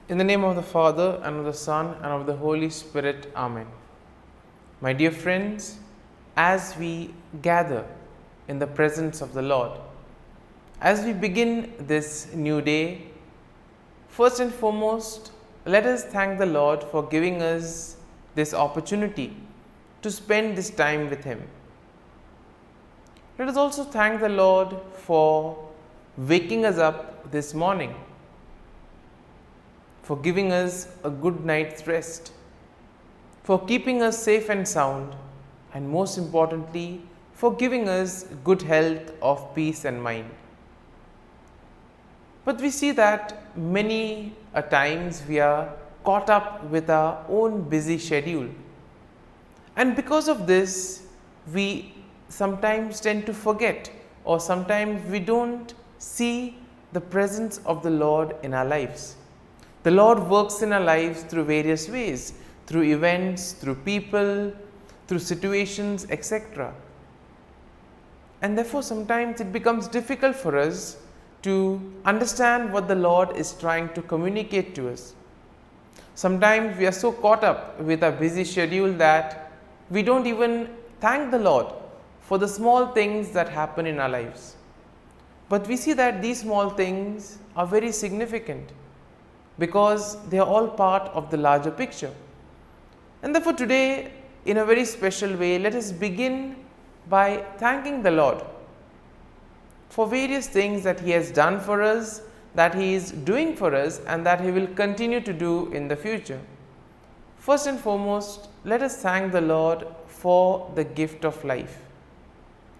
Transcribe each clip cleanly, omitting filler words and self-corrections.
In the name of the Father, and of the Son, and of the Holy Spirit. Amen. My dear friends, as we gather in the presence of the Lord, as we begin this new day, first and foremost, let us thank the Lord for giving us this opportunity to spend this time with Him. Let us also thank the Lord for waking us up this morning, for giving us a good night's rest, for keeping us safe and sound, and most importantly, for giving us good health of peace and mind. But we see that many a times we are caught up with our own busy schedule, and because of this, we sometimes tend to forget, or sometimes we don't see the presence of the Lord in our lives. The Lord works in our lives through various ways, through events, through people, through situations, etc. And therefore, sometimes it becomes difficult for us to understand what the Lord is trying to communicate to us. Sometimes we are so caught up with our busy schedule that we don't even thank the Lord for the small things that happen in our lives. But we see that these small things are very significant, because they are all part of the larger picture. And therefore today, in a very special way, let us begin by thanking the Lord for various things that He has done for us, that He is doing for us, and that He will continue to do in the future. First and foremost, let us thank the Lord for the gift of life.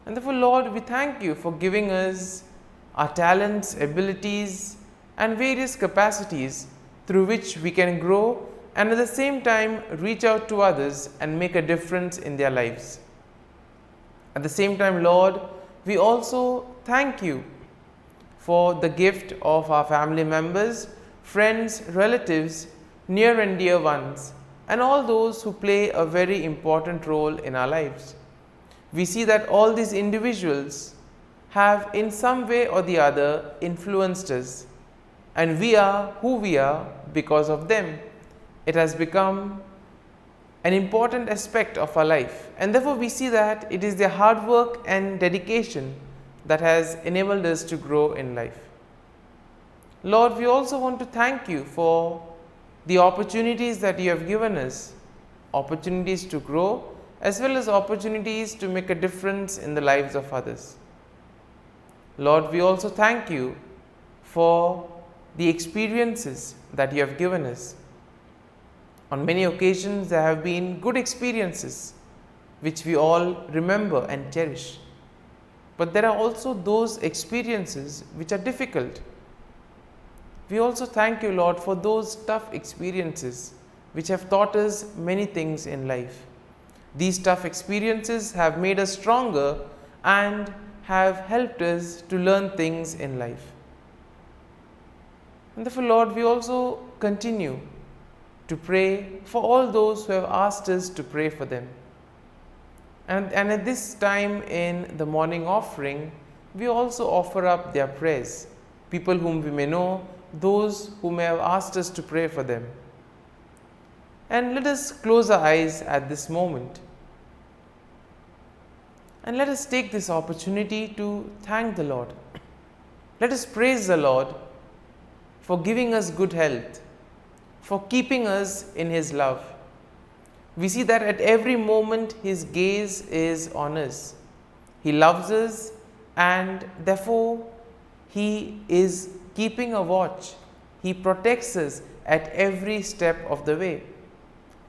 And therefore, Lord, we thank You for giving us our talents, abilities, and various capacities through which we can grow and at the same time reach out to others and make a difference in their lives. At the same time, Lord, we also thank You for the gift of our family members, friends, relatives, near and dear ones, and all those who play a very important role in our lives. We see that all these individuals have in some way or the other influenced us, and we are who we are because of them. It has become an important aspect of our life, and therefore we see that it is their hard work and dedication that has enabled us to grow in life. Lord, we also want to thank You for the opportunities that You have given us, opportunities to grow as well as opportunities to make a difference in the lives of others. Lord, we also thank You for the experiences that You have given us. On many occasions, there have been good experiences which we all remember and cherish. But there are also those experiences which are difficult. We also thank You, Lord, for those tough experiences which have taught us many things in life. These tough experiences have made us stronger and have helped us to learn things in life. And therefore, Lord, we also continue to pray for all those who have asked us to pray for them. And at this time in the morning offering, we also offer up their prayers, people whom we may know, those who may have asked us to pray for them. And let us close our eyes at this moment. And let us take this opportunity to thank the Lord. Let us praise the Lord for giving us good health, for keeping us in His love. We see that at every moment His gaze is on us. He loves us, and therefore He is keeping a watch. He protects us at every step of the way.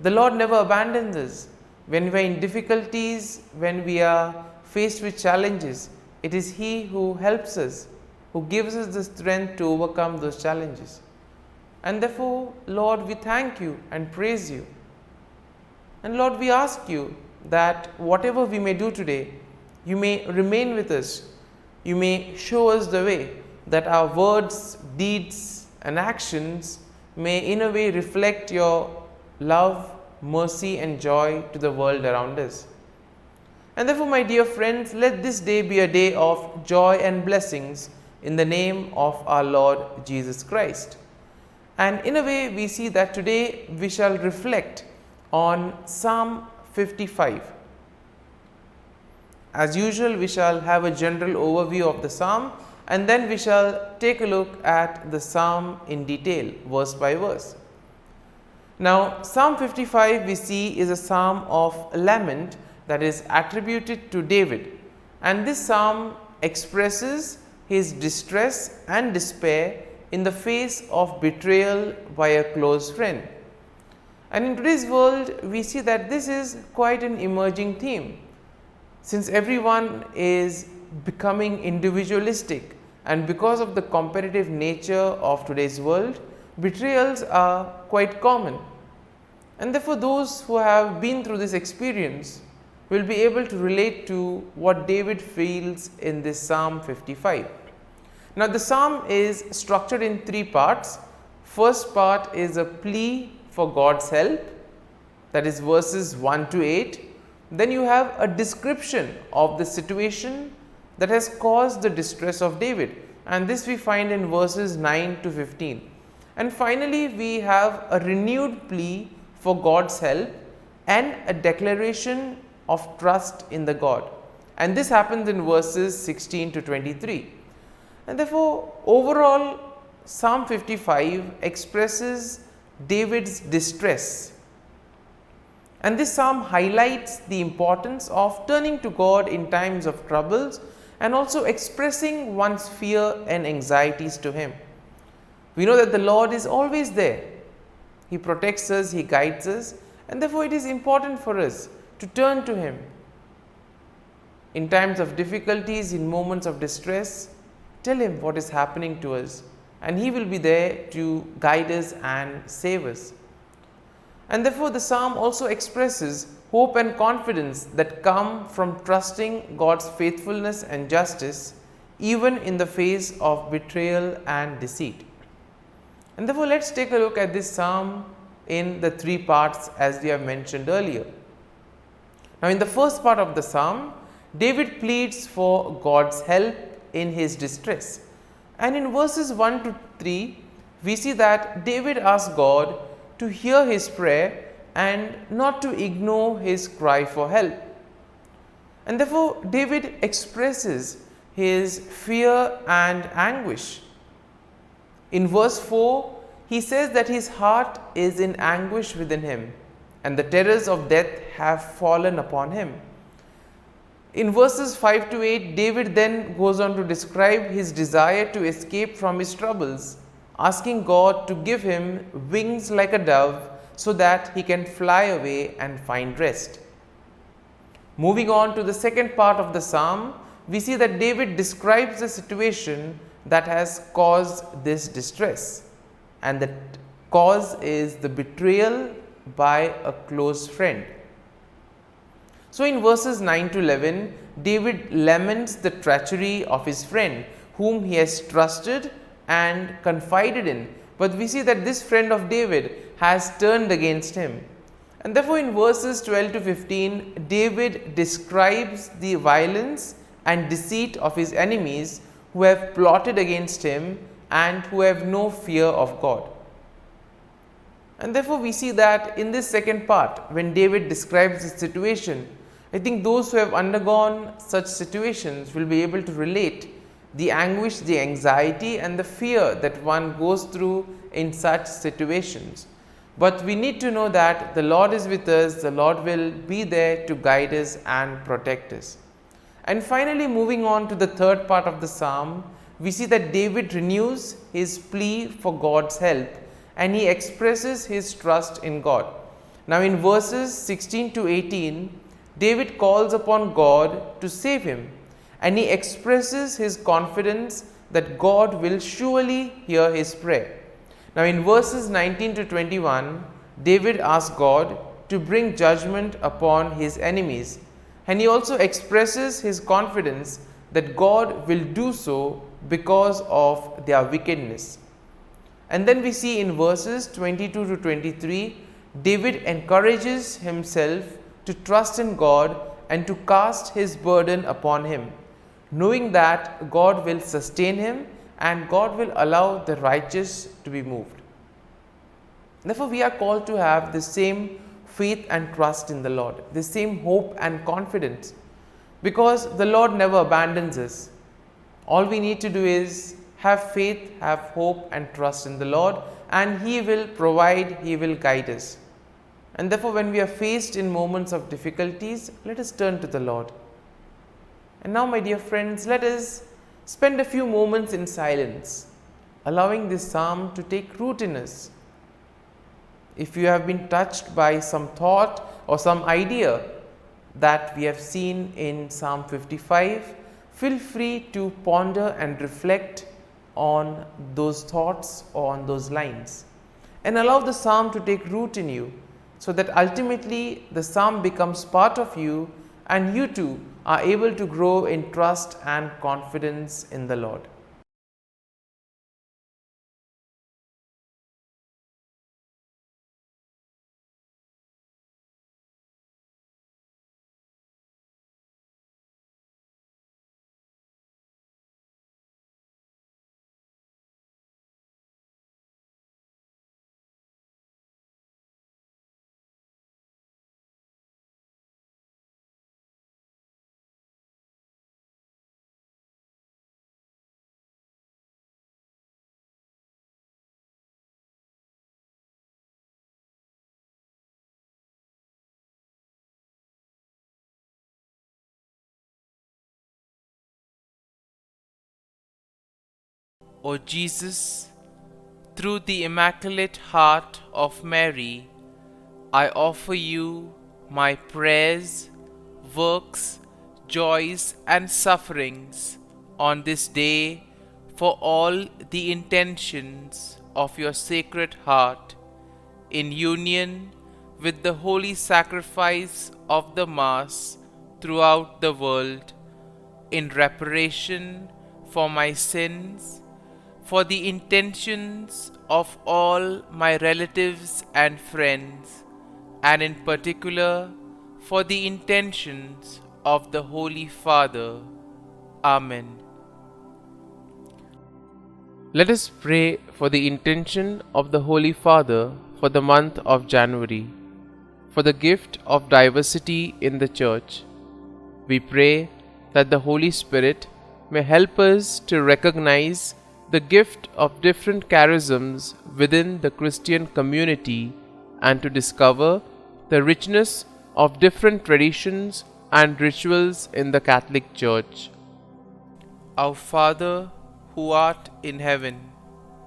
The Lord never abandons us. When we are in difficulties, when we are faced with challenges, it is He who helps us, who gives us the strength to overcome those challenges. And therefore, Lord, we thank You and praise You. And Lord, we ask You that whatever we may do today, You may remain with us. You may show us the way, that our words, deeds, and actions may in a way reflect Your love, mercy, and joy to the world around us. And therefore, my dear friends, let this day be a day of joy and blessings in the name of our Lord Jesus Christ. And in a way, we see that today we shall reflect on Psalm 55. As usual, we shall have a general overview of the psalm, and then we shall take a look at the psalm in detail, verse by verse. Now, Psalm 55 we see is a psalm of lament that is attributed to David, and this psalm expresses his distress and despair in the face of betrayal by a close friend. And in today's world, we see that this is quite an emerging theme, since everyone is becoming individualistic, and because of the competitive nature of today's world, betrayals are quite common. And therefore, those who have been through this experience will be able to relate to what David feels in this Psalm 55. Now, the psalm is structured in three parts. First part is a plea for God's help, that is verses 1 to 8. Then you have a description of the situation that has caused the distress of David, and this we find in verses 9 to 15. And finally, we have a renewed plea for God's help and a declaration of trust in the God, and this happens in verses 16 to 23. And therefore, overall, Psalm 55 expresses David's distress. And this psalm highlights the importance of turning to God in times of troubles and also expressing one's fear and anxieties to Him. We know that the Lord is always there. He protects us, He guides us, and therefore it is important for us to turn to Him. In times of difficulties, in moments of distress, tell Him what is happening to us, and He will be there to guide us and save us. And therefore, the psalm also expresses hope and confidence that come from trusting God's faithfulness and justice, even in the face of betrayal and deceit. And therefore, let's take a look at this psalm in the three parts as we have mentioned earlier. Now, in the first part of the psalm, David pleads for God's help in his distress. And in verses 1 to 3, we see that David asks God to hear his prayer and not to ignore his cry for help. And therefore, David expresses his fear and anguish. In verse 4, he says that his heart is in anguish within him, and the terrors of death have fallen upon him. In verses 5 to 8, David then goes on to describe his desire to escape from his troubles, asking God to give him wings like a dove so that he can fly away and find rest. Moving on to the second part of the psalm, we see that David describes the situation that has caused this distress, and the cause is the betrayal by a close friend. So in verses 9 to 11, David laments the treachery of his friend whom he has trusted and confided in, but we see that this friend of David has turned against him. And therefore, in verses 12 to 15, David describes the violence and deceit of his enemies who have plotted against him and who have no fear of God. And therefore, we see that in this second part, when David describes the situation, I think those who have undergone such situations will be able to relate the anguish, the anxiety and the fear that one goes through in such situations. But we need to know that the Lord is with us, the Lord will be there to guide us and protect us. And finally, moving on to the third part of the psalm, we see that David renews his plea for God's help and he expresses his trust in God. Now in verses 16 to 18, David calls upon God to save him, and he expresses his confidence that God will surely hear his prayer. Now in verses 19 to 21, David asks God to bring judgment upon his enemies, and he also expresses his confidence that God will do so because of their wickedness. And then we see in verses 22 to 23, David encourages himself to trust in God and to cast his burden upon him, knowing that God will sustain him and God will allow the righteous to be moved. Therefore, we are called to have the same faith and trust in the Lord, the same hope and confidence, because the Lord never abandons us. All we need to do is have faith, have hope and trust in the Lord, and He will provide, He will guide us. And therefore, when we are faced in moments of difficulties, let us turn to the Lord. And now, my dear friends, let us spend a few moments in silence, allowing this psalm to take root in us. If you have been touched by some thought or some idea that we have seen in Psalm 55, feel free to ponder and reflect on those thoughts or on those lines, and allow the psalm to take root in you, so that ultimately the psalm becomes part of you and you too are able to grow in trust and confidence in the Lord. O Jesus, through the Immaculate Heart of Mary, I offer you my prayers, works, joys, and sufferings on this day for all the intentions of your Sacred Heart, in union with the holy sacrifice of the Mass throughout the world, in reparation for my sins, for the intentions of all my relatives and friends, and in particular for the intentions of the Holy Father. Amen. Let us pray for the intention of the Holy Father for the month of January, for the gift of diversity in the Church. We pray that the Holy Spirit may help us to recognize the gift of different charisms within the Christian community and to discover the richness of different traditions and rituals in the Catholic Church. Our Father, who art in heaven,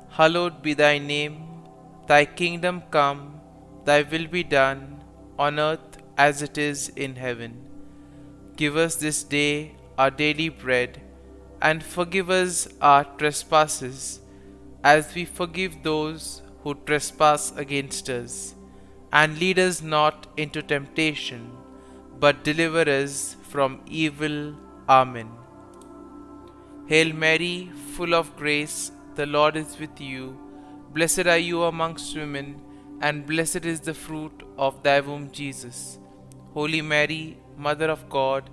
hallowed be thy name. Thy kingdom come, thy will be done, on earth as it is in heaven. Give us this day our daily bread, and forgive us our trespasses, as we forgive those who trespass against us. And lead us not into temptation, but deliver us from evil. Amen. Hail Mary, full of grace, the Lord is with you. Blessed are you amongst women, and blessed is the fruit of thy womb, Jesus. Holy Mary, Mother of God,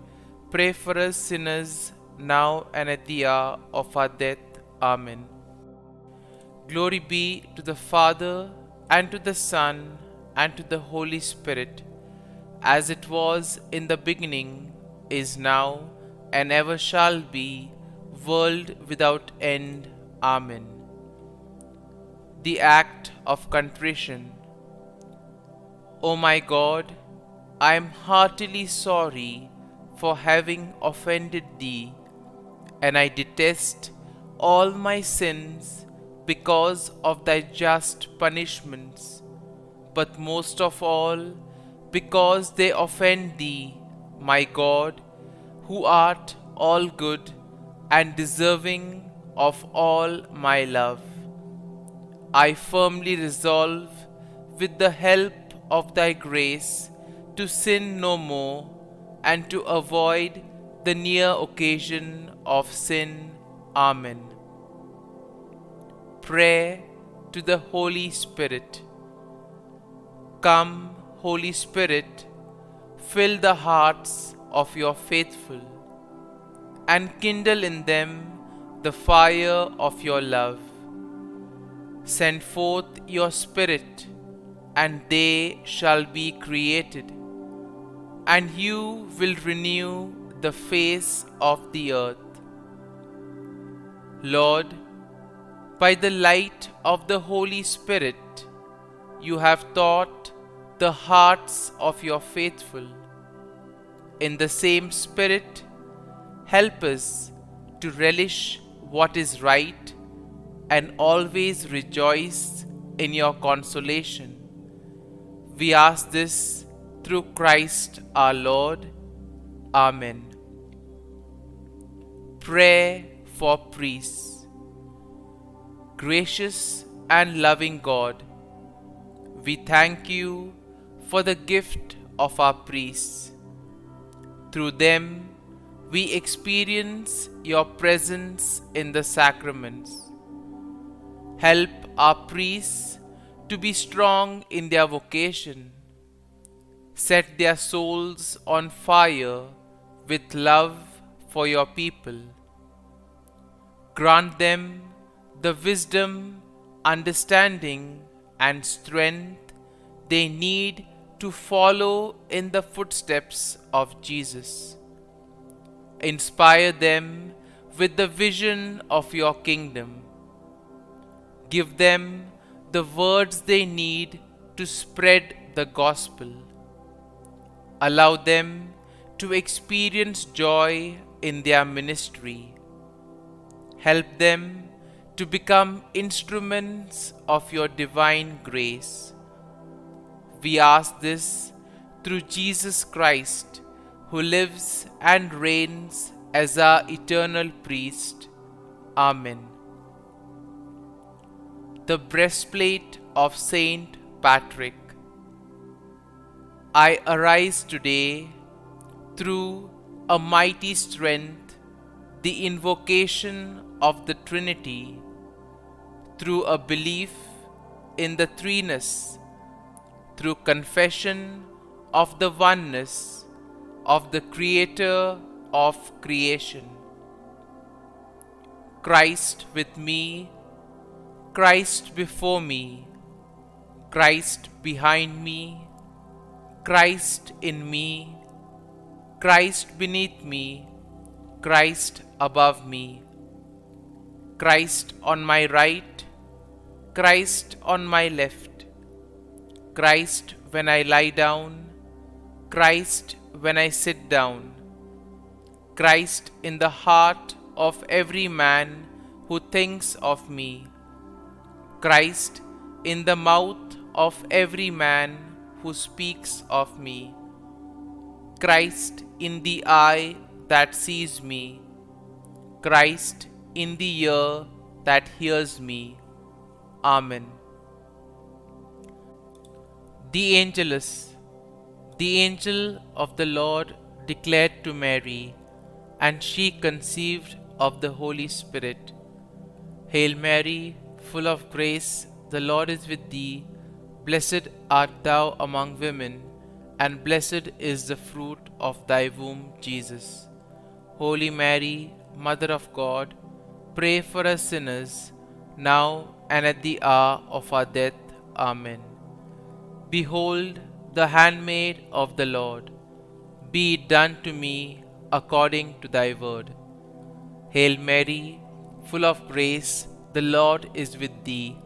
pray for us sinners, now and at the hour of our death. Amen. Glory be to the Father, and to the Son, and to the Holy Spirit, as it was in the beginning, is now, and ever shall be, world without end. Amen. The act of contrition. O my God, I am heartily sorry for having offended thee, and I detest all my sins because of thy just punishments, but most of all because they offend thee, my God, who art all good and deserving of all my love. I firmly resolve, with the help of thy grace, to sin no more, and to avoid the near occasion of sin. Amen. Prayer to the Holy Spirit. Come, Holy Spirit, fill the hearts of your faithful, and kindle in them the fire of your love. Send forth your Spirit, and they shall be created, and you will renew the face of the earth. Lord, by the light of the Holy Spirit, you have taught the hearts of your faithful. In the same Spirit, help us to relish what is right and always rejoice in your consolation. We ask this through Christ our Lord. Amen. Prayer for priests. Gracious and loving God, we thank you for the gift of our priests. Through them, we experience your presence in the sacraments. Help our priests to be strong in their vocation. Set their souls on fire with love for your people. Grant them the wisdom, understanding, and strength they need to follow in the footsteps of Jesus. Inspire them with the vision of your kingdom. Give them the words they need to spread the gospel. Allow them to experience joy in their ministry. Help them to become instruments of your divine grace. We ask this through Jesus Christ, who lives and reigns as our eternal priest. Amen. The breastplate of Saint Patrick. I arise today through a mighty strength, the invocation of the Trinity, through a belief in the threeness, through confession of the oneness of the Creator of creation. Christ with me, Christ before me, Christ behind me, Christ in me, Christ beneath me, Christ above me, Christ on my right, Christ on my left, Christ when I lie down, Christ when I sit down, Christ in the heart of every man who thinks of me, Christ in the mouth of every man who speaks of me, Christ in the eye that sees me, Christ in the ear that hears me. Amen. The Angelus. The angel of the Lord declared to Mary, and she conceived of the Holy Spirit. Hail Mary, full of grace, the Lord is with thee. Blessed art thou among women, and blessed is the fruit of thy womb, Jesus. Holy Mary, Mother of God, pray for us sinners, now and at the hour of our death. Amen. Behold, the handmaid of the Lord. Be it done to me according to thy word. Hail Mary, full of grace, the Lord is with thee.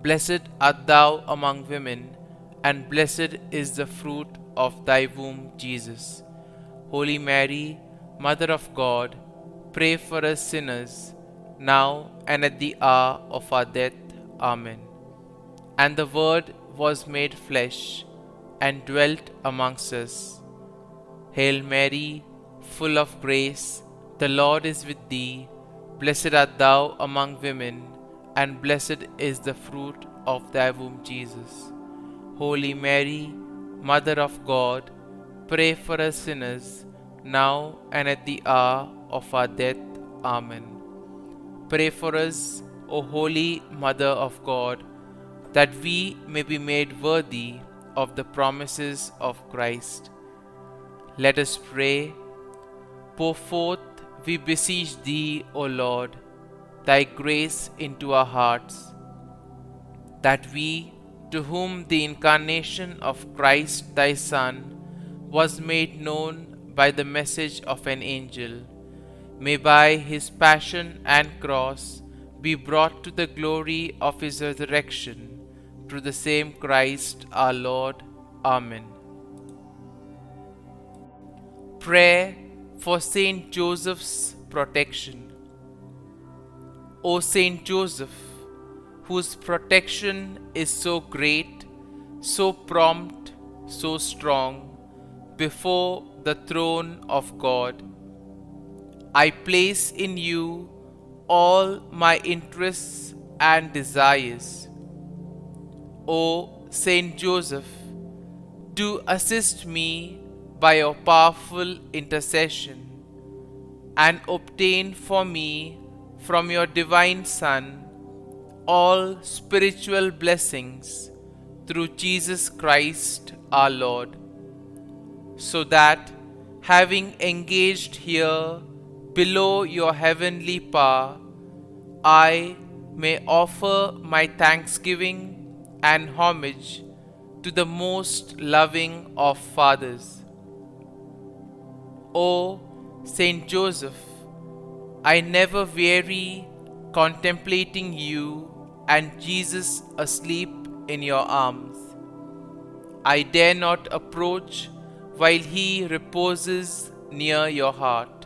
Blessed art thou among women, and blessed is the fruit of thy womb, Jesus. Holy Mary, Mother of God, pray for us sinners, now and at the hour of our death. Amen. And the Word was made flesh, and dwelt amongst us. Hail Mary, full of grace, the Lord is with thee. Blessed art thou among women, and blessed is the fruit of thy womb, Jesus. Holy Mary, Mother of God, pray for us sinners, now and at the hour of our death. Amen. Pray for us, O Holy Mother of God, that we may be made worthy of the promises of Christ. Let us pray. Pour forth, we beseech thee, O Lord, thy grace into our hearts, that we, to whom the incarnation of Christ thy Son was made known by the message of an angel, may by his passion and cross be brought to the glory of his resurrection, through the same Christ our Lord. Amen. Prayer for Saint Joseph's protection. O Saint Joseph, whose protection is so great, so prompt, so strong, before the throne of God, I place in you all my interests and desires. O Saint Joseph, do assist me by your powerful intercession, and obtain for me from your divine Son all spiritual blessings through Jesus Christ our Lord, so that, having engaged here below your heavenly power, I may offer my thanksgiving and homage to the most loving of fathers. O Saint Joseph, I never weary contemplating you and Jesus asleep in your arms. I dare not approach while he reposes near your heart.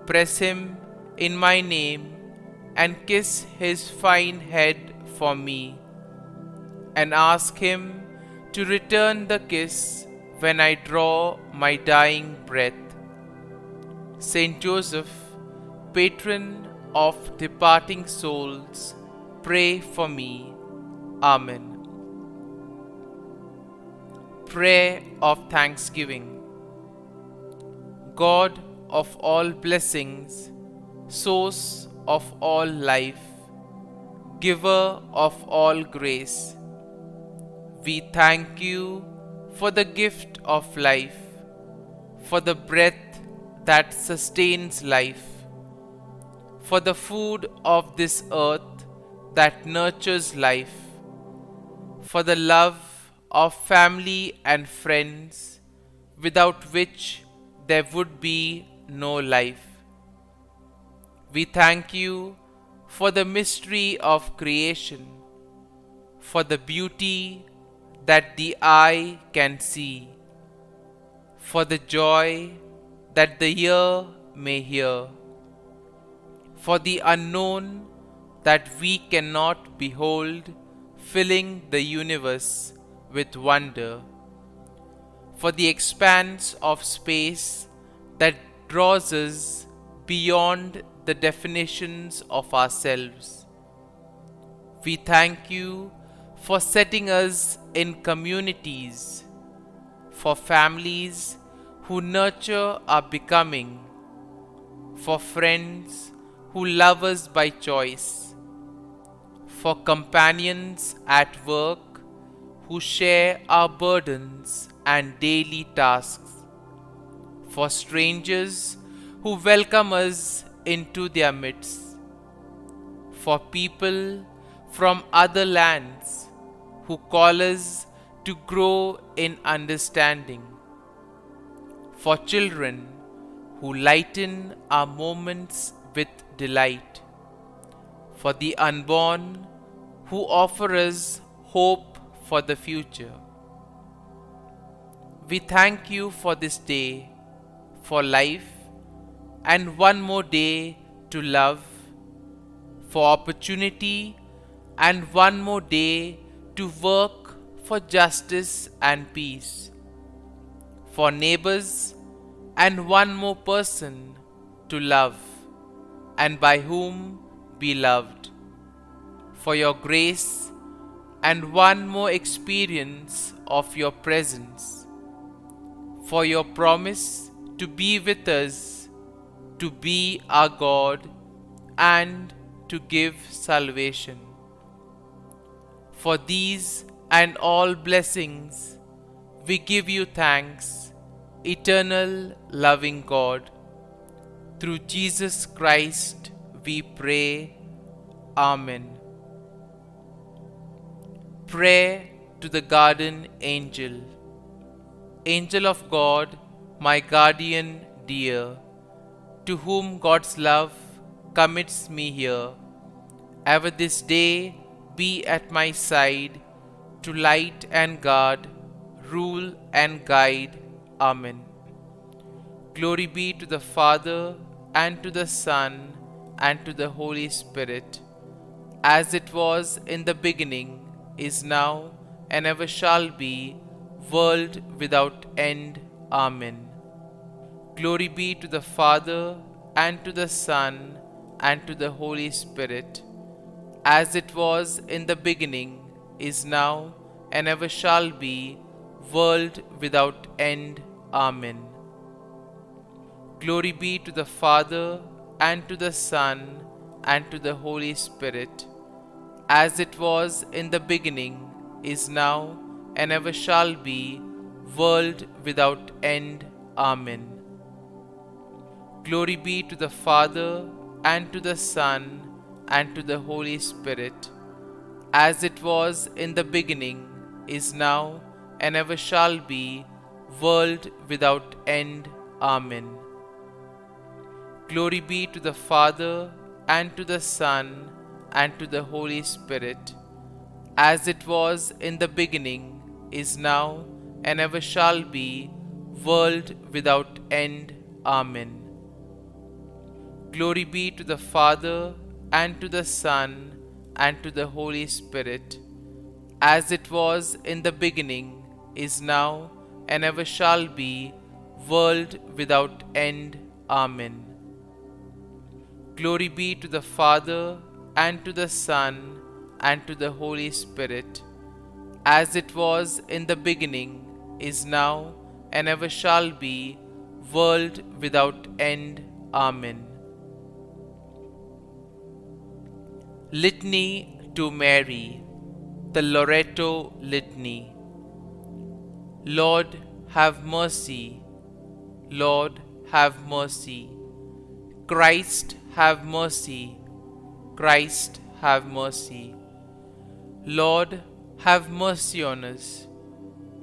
Press him in my name and kiss his fine head for me, and ask him to return the kiss when I draw my dying breath. Saint Joseph, patron of departing souls, pray for me. Amen. Prayer of Thanksgiving. God of all blessings, source of all life, giver of all grace, we thank you for the gift of life, for the breath that sustains life, for the food of this earth that nurtures life, for the love of family and friends, without which there would be no life. We thank you for the mystery of creation, for the beauty that the eye can see, for the joy that the ear may hear, for the unknown that we cannot behold, filling the universe with wonder, for the expanse of space that draws us beyond the definitions of ourselves. We thank you for setting us in communities, for families who nurture our becoming, for friends who love us by choice, for companions at work who share our burdens and daily tasks, for strangers who welcome us into their midst, for people from other lands who call us to grow in understanding, for children who lighten our moments with delight, for the unborn who offer us hope for the future. We thank you for this day, for life, and one more day to love, for opportunity, and one more day to work for justice and peace, for neighbors, and one more person to love, and by whom be loved, for your grace, and one more experience of your presence, for your promise to be with us, to be our God, and to give salvation. For these and all blessings, we give you thanks, eternal loving God. Through Jesus Christ we pray. Amen. Prayer to the Garden Angel. Angel of God, my guardian dear, to whom God's love commits me here, ever this day be at my side, to light and guard, rule and guide. Amen. Glory be to the Father, and to the Son, and to the Holy Spirit, as it was in the beginning, is now, and ever shall be, world without end. Amen. Glory be to the Father, and to the Son, and to the Holy Spirit, as it was in the beginning, is now, and ever shall be, world without end. Amen. Glory be to the Father, and to the Son, and to the Holy Spirit, as it was in the beginning, is now, and ever shall be, world without end. Amen. Glory be to the Father, and to the Son, and to the Holy Spirit, as it was in the beginning, is now, and ever shall be, world without end. Amen. Glory be to the Father, and to the Son, and to the Holy Spirit, as it was in the beginning, is now, and ever shall be, world without end. Amen. Glory be to the Father, and to the Son, and to the Holy Spirit, as it was in the beginning, is now, and ever shall be, world without end. Amen. Glory be to the Father, and to the Son, and to the Holy Spirit, as it was in the beginning, is now, and ever shall be, world without end. Amen. Litany to Mary, the Loreto Litany. Lord, have mercy. Lord, have mercy. Christ, have mercy. Christ, have mercy. Lord, have mercy on us.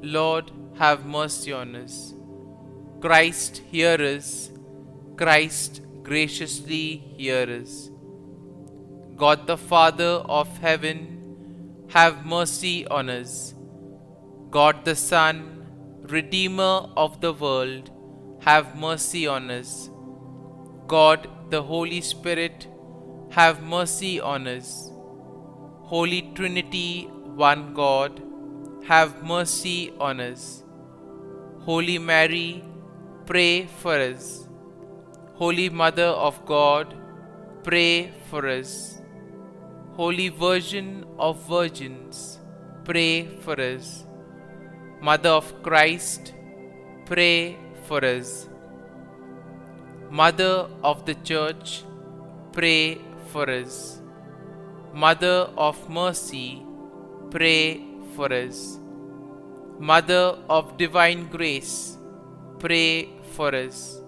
Lord, have mercy on us. Christ, hear us. Christ, graciously hear us. God the Father of heaven, have mercy on us. God the Son, Redeemer of the world, have mercy on us. God the Holy Spirit, have mercy on us. Holy Trinity, one God, have mercy on us. Holy Mary, pray for us. Holy Mother of God, pray for us. Holy Virgin of Virgins, pray for us. Mother of Christ, pray for us. Mother of the Church, pray for us. Mother of Mercy, pray for us. Mother of Divine Grace, pray for us.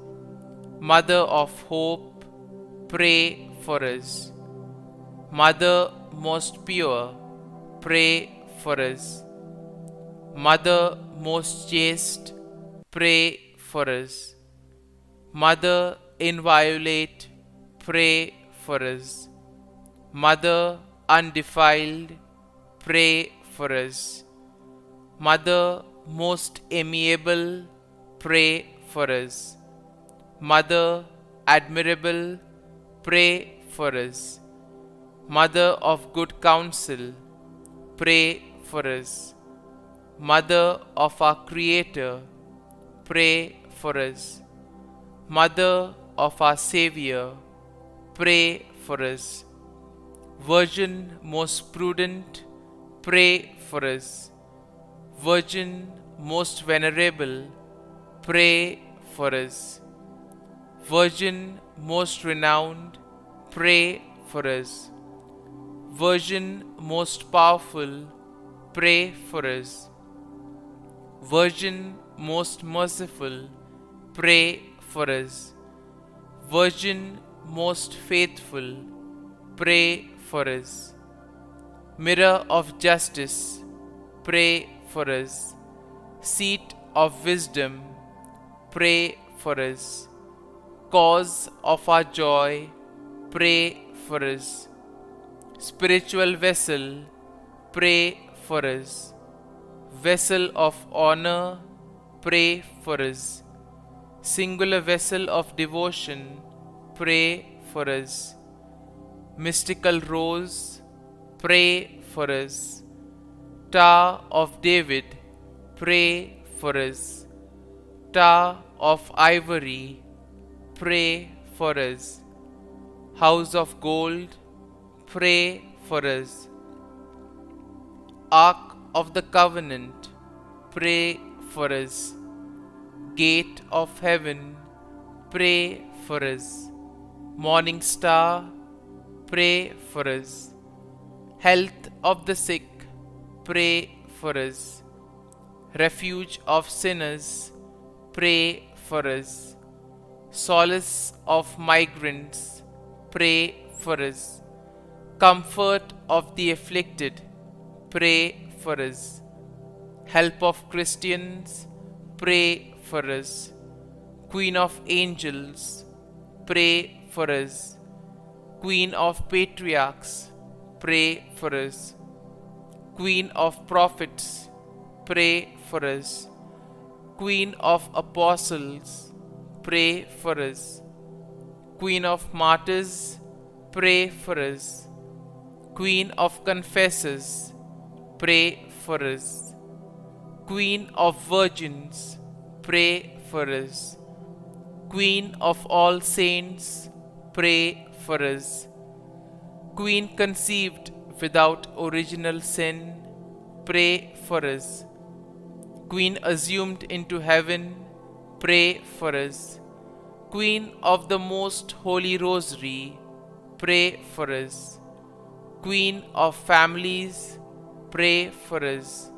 Mother of Hope, pray for us. Mother most pure, pray for us. Mother most chaste, pray for us. Mother inviolate, pray for us. Mother undefiled, pray for us. Mother most amiable, pray for us. Mother admirable, pray for us. Mother of good counsel, pray for us. Mother of our Creator, pray for us. Mother of our Savior, pray for us. Virgin most prudent, pray for us. Virgin most venerable, pray for us. Virgin most renowned, pray for us. Virgin most powerful, pray for us. Virgin most merciful, pray for us. Virgin most faithful, pray for us. Mirror of justice, pray for us. Seat of wisdom, pray for us. Cause of our joy, pray for us. Spiritual vessel, pray for us. Vessel of honor, pray for us. Singular vessel of devotion, pray for us. Mystical rose, pray for us. Tower of David, pray for us. Tower of ivory, pray for us. House of gold, pray for us. Ark of the covenant, pray for us. Gate of heaven, pray for us. Morning star, pray for us. Health of the sick, pray for us. Refuge of sinners, pray for us. Solace of migrants, pray for us. Comfort of the afflicted, pray for us. Help of Christians, pray for us. Queen of angels, pray for us. Queen of patriarchs, pray for us. Queen of prophets, pray for us. Queen of apostles, pray for us. Queen of martyrs, pray for us. Queen of confessors, pray for us. Queen of virgins, pray for us. Queen of all saints, pray for us. Queen conceived without original sin, pray for us. Queen assumed into heaven, pray for us. Queen of the Most Holy Rosary, pray for us. Queen of families, pray for us.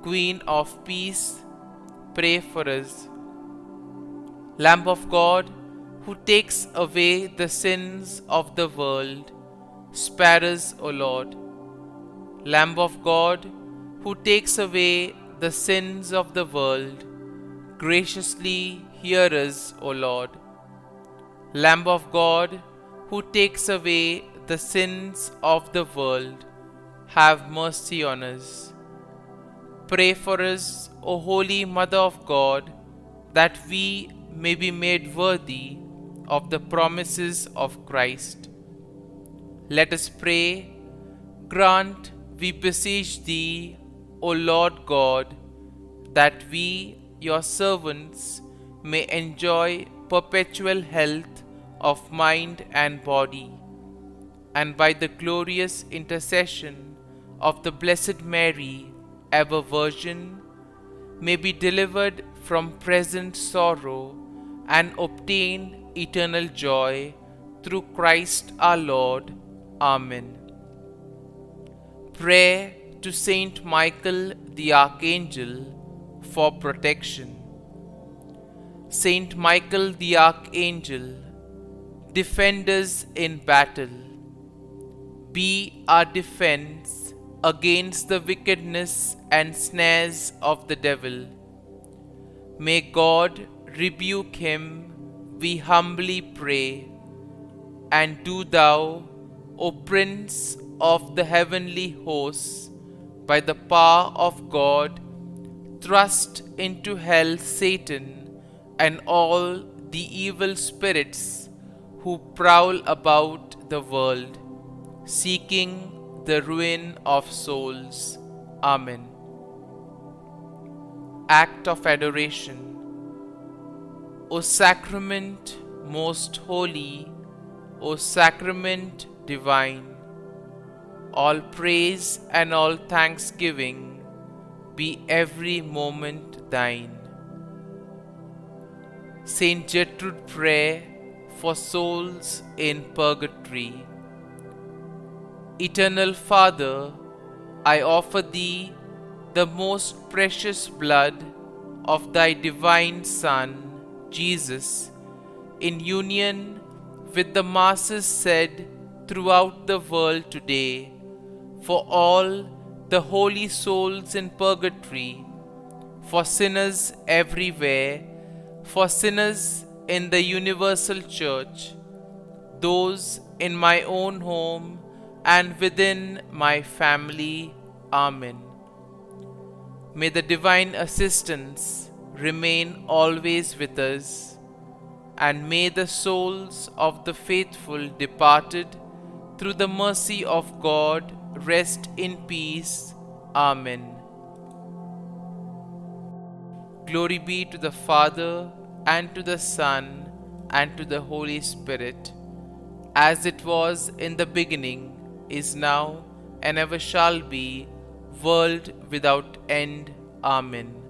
Queen of peace, pray for us. Lamb of God, who takes away the sins of the world, spare us, O Lord. Lamb of God, who takes away the sins of the world, graciously hear us, O Lord. Lamb of God, who takes away the sins of the world, have mercy on us. Pray for us, O Holy Mother of God, that we may be made worthy of the promises of Christ. Let us pray. Grant, we beseech Thee, O Lord God, that we, Your servants, may enjoy perpetual health of mind and body, and by the glorious intercession of the Blessed Mary, ever Virgin, may be delivered from present sorrow and obtain eternal joy through Christ our Lord. Amen. Prayer to Saint Michael the Archangel for protection. Saint Michael the Archangel, defend us in battle. Be our defense against the wickedness and snares of the devil. May God rebuke him, we humbly pray. And do Thou, O Prince of the heavenly hosts, by the power of God, thrust into hell Satan and all the evil spirits who prowl about the world, seeking the ruin of souls. Amen. Act of Adoration. O Sacrament most holy, O Sacrament divine, all praise and all thanksgiving be every moment Thine. Saint Gertrude Prayer for souls in purgatory. Eternal Father, I offer Thee the most precious blood of Thy divine Son, Jesus, in union with the masses said throughout the world today, for all the holy souls in purgatory, for sinners everywhere, for sinners in the universal church, those in my own home and within my family. Amen. May the divine assistance remain always with us, and may the souls of the faithful departed through the mercy of God rest in peace. Amen. Glory be to the Father, and to the Son, and to the Holy Spirit, as it was in the beginning, is now, and ever shall be, world without end. Amen.